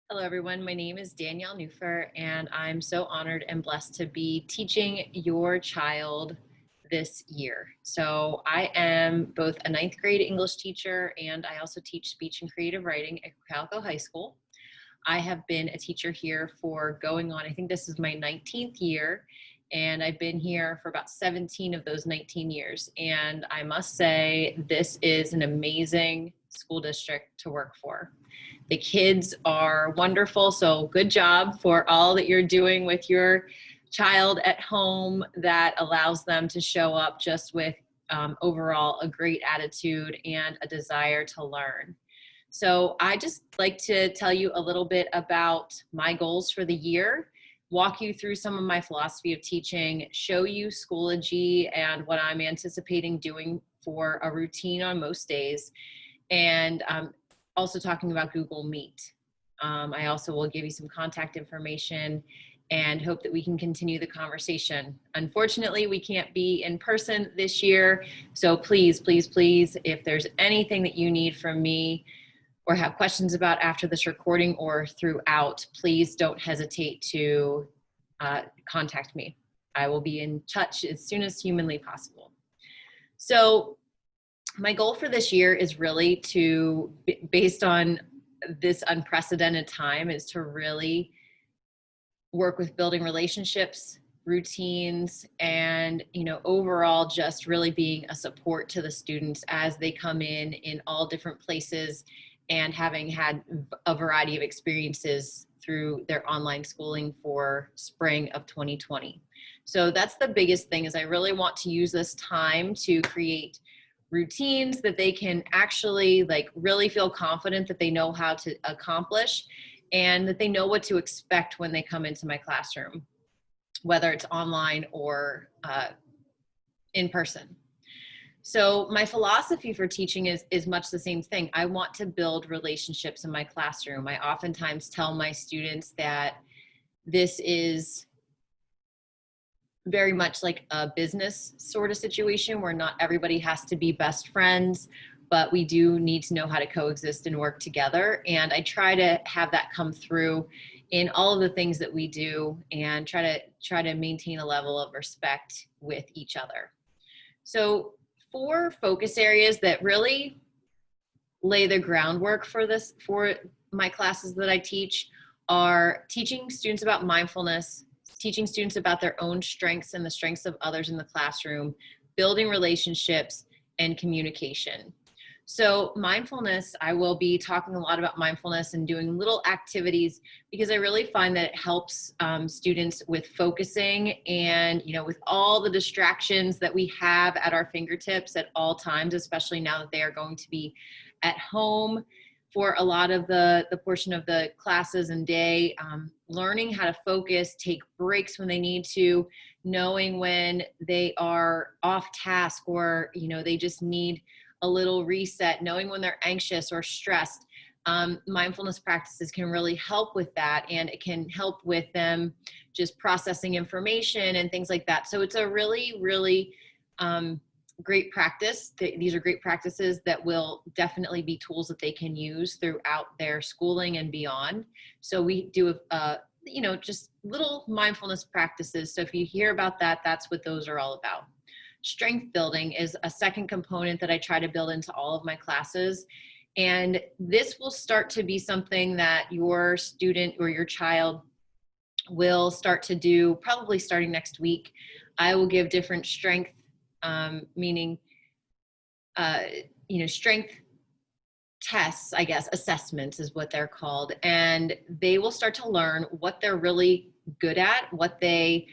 Hello, everyone. My name is Danielle Nuhfer, and I'm so honored and blessed to be teaching your child this year. So I am both a ninth grade English teacher, and I also teach speech and creative writing at Calico High School. I have been a teacher here for going on, I think this is my 19th year, and I've been here for about 17 of those 19 years. And I must say, this is an amazing school district to work for. The kids are wonderful, so good job for all that you're doing with your child at home that allows them to show up just with overall a great attitude and a desire to learn. So I just like to tell you a little bit about my goals for the year, walk you through some of my philosophy of teaching, show you Schoology and what I'm anticipating doing for a routine on most days, and also talking about Google Meet. I also will give you some contact information and hope that we can continue the conversation. Unfortunately, we can't be in person this year, so please, please, please, if there's anything that you need from me or have questions about after this recording or throughout, please don't hesitate to contact me. I will be in touch as soon as humanly possible. So my goal for this year is really to, based on this unprecedented time, is to really work with building relationships, routines, and overall just really being a support to the students as they come in all different places and having had a variety of experiences through their online schooling for spring of 2020. So that's the biggest thing, is I really want to use this time to create routines that they can actually really feel confident that they know how to accomplish, and that they know what to expect when they come into my classroom, whether it's online or in person. So my philosophy for teaching is much the same thing. I want to build relationships in my classroom. I oftentimes tell my students that this is very much like a business sort of situation where not everybody has to be best friends, but we do need to know how to coexist and work together. And I try to have that come through in all of the things that we do, and try to maintain a level of respect with each other. So 4 focus areas that really lay the groundwork for my classes that I teach are teaching students about mindfulness, teaching students about their own strengths and the strengths of others in the classroom, building relationships, and communication. So mindfulness, I will be talking a lot about mindfulness and doing little activities, because I really find that it helps students with focusing, and with all the distractions that we have at our fingertips at all times, especially now that they are going to be at home for a lot of the portion of the classes and day, learning how to focus, take breaks when they need to, knowing when they are off task, or they just need a little reset, knowing when they're anxious or stressed. Mindfulness practices can really help with that, and it can help with them just processing information and things like that. So it's a really, really great practice. These are great practices that will definitely be tools that they can use throughout their schooling and beyond. So we do just little mindfulness practices. So if you hear about that, that's what those are all about. Strength building is a second component that I try to build into all of my classes. And this will start to be something that your student or your child will start to do probably starting next week. I will give different strength, strength tests, I guess, assessments is what they're called. And they will start to learn what they're really good at, what their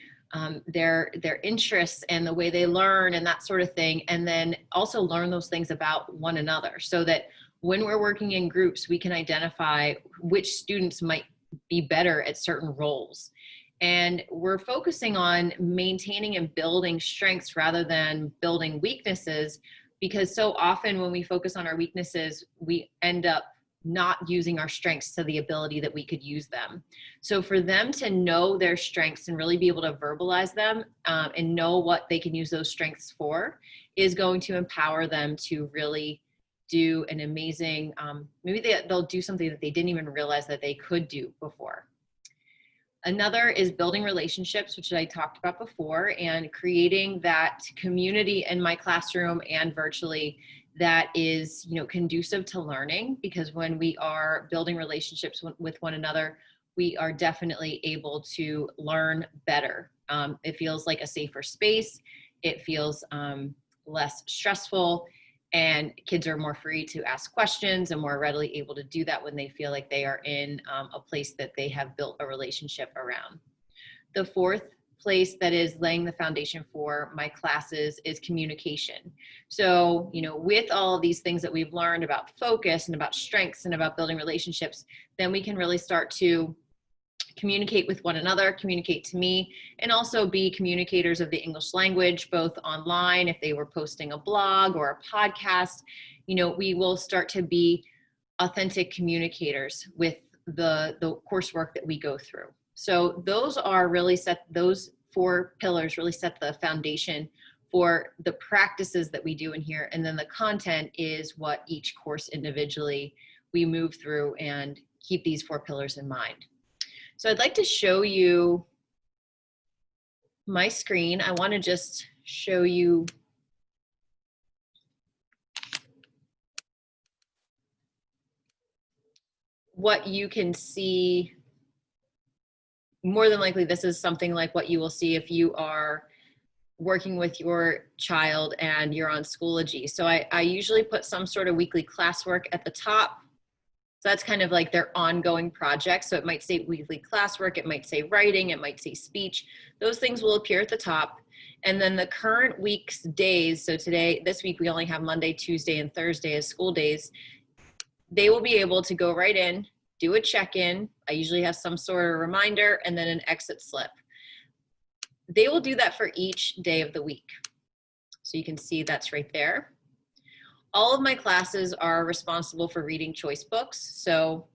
interests and the way they learn and that sort of thing. And then also learn those things about one another, so that when we're working in groups, we can identify which students might be better at certain roles. And we're focusing on maintaining and building strengths rather than building weaknesses, because so often when we focus on our weaknesses, we end up not using our strengths to the ability that we could use them. So for them to know their strengths and really be able to verbalize them and know what they can use those strengths for is going to empower them to really do an amazing, maybe they'll do something that they didn't even realize that they could do before. Another is building relationships, which I talked about before, and creating that community in my classroom and virtually that is, conducive to learning, because when we are building relationships with one another, we are definitely able to learn better. It feels like a safer space. It feels less stressful, and kids are more free to ask questions and more readily able to do that when they feel like they are in a place that they have built a relationship around. The fourth place that is laying the foundation for my classes is communication. So, with all of these things that we've learned about focus and about strengths and about building relationships, then we can really start to communicate with one another, communicate to me, and also be communicators of the English language, both online, if they were posting a blog or a podcast. We will start to be authentic communicators with the coursework that we go through. So those four pillars really set the foundation for the practices that we do in here. And then the content is what each course individually we move through and keep these four pillars in mind. So I'd like to show you my screen. I want to just show you what you can see. More than likely, this is something like what you will see if you are working with your child and you're on Schoology. So I usually put some sort of weekly classwork at the top. So that's kind of like their ongoing project. So it might say weekly classwork, it might say writing, it might say speech. Those things will appear at the top. And then the current week's days, so this week we only have Monday, Tuesday, and Thursday as school days. They will be able to go right in, do a check-in. I usually have some sort of reminder and then an exit slip. They will do that for each day of the week. So you can see that's right there. All of my classes are responsible for reading choice books. So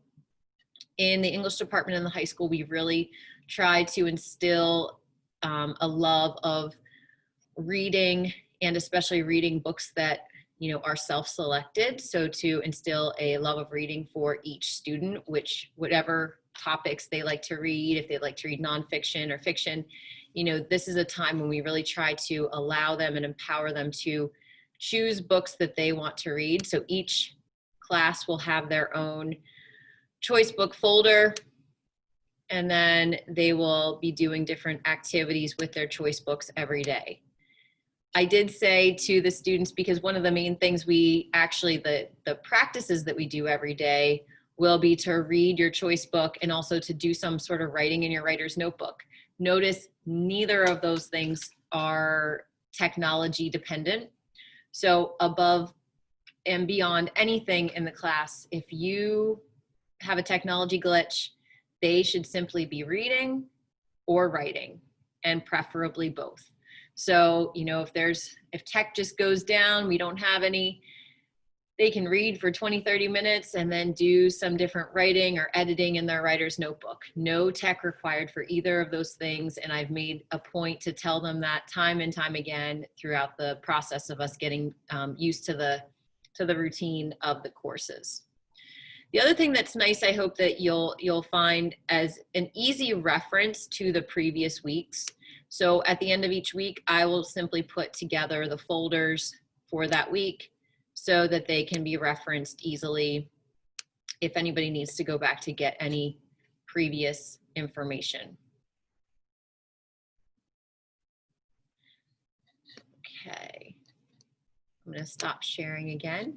in the English department in the high school, we really try to instill a love of reading, and especially reading books that are self-selected. So to instill a love of reading for each student, whatever topics they like to read, if they like to read nonfiction or fiction, this is a time when we really try to allow them and empower them to choose books that they want to read. So each class will have their own choice book folder, and then they will be doing different activities with their choice books every day. I did say to the students, because one of the main things the practices that we do every day will be to read your choice book and also to do some sort of writing in your writer's notebook. Notice neither of those things are technology dependent. So above and beyond anything in the class, if you have a technology glitch, they should simply be reading or writing, and preferably both. So, if tech just goes down, we don't have any, they can read for 20, 30 minutes and then do some different writing or editing in their writer's notebook. No tech required for either of those things. And I've made a point to tell them that time and time again throughout the process of us getting used to the routine of the courses. The other thing that's nice, I hope that you'll find as an easy reference to the previous weeks. So at the end of each week, I will simply put together the folders for that week so that they can be referenced easily if anybody needs to go back to get any previous information. Okay, I'm going to stop sharing again.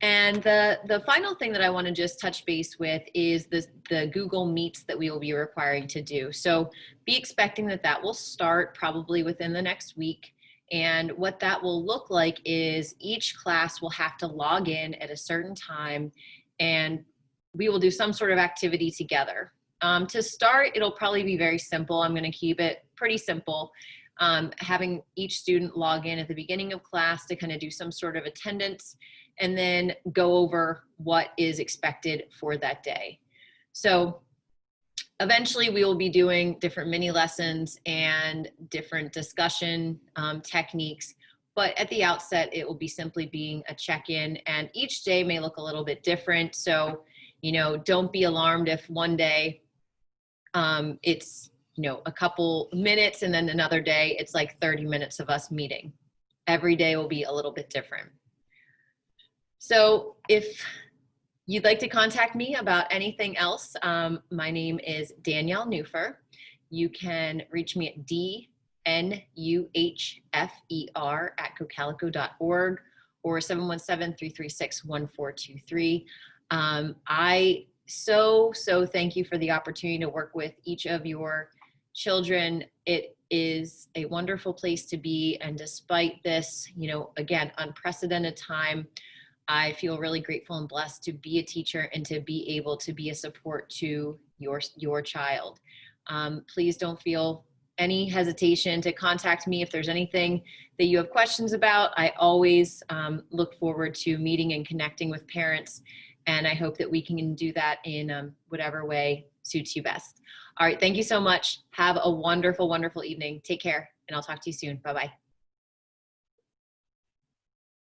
And the final thing that I want to just touch base with is the Google Meets that we will be requiring to do. So be expecting that will start probably within the next week. And what that will look like is each class will have to log in at a certain time, and we will do some sort of activity together. To start, it'll probably be very simple. I'm going to keep it pretty simple. Having each student log in at the beginning of class to kind of do some sort of attendance, and then go over what is expected for that day. So eventually we will be doing different mini lessons and different discussion techniques But at the outset, it will be simply being a check-in, and each day may look a little bit different. So, don't be alarmed if one day it's, a couple minutes, and then another day it's like 30 minutes of us meeting. Every day will be a little bit different. So if you'd like to contact me about anything else, my name is Danielle Nuhfer. You can reach me at dnuhfer@cocalico.org or 717-336-1423. I so thank you for the opportunity to work with each of your children. It is a wonderful place to be, and despite this, again, unprecedented time, I feel really grateful and blessed to be a teacher and to be able to be a support to your child. Please don't feel any hesitation to contact me if there's anything that you have questions about. I always look forward to meeting and connecting with parents, and I hope that we can do that in whatever way suits you best. All right, thank you so much. Have a wonderful, wonderful evening. Take care, and I'll talk to you soon. Bye-bye.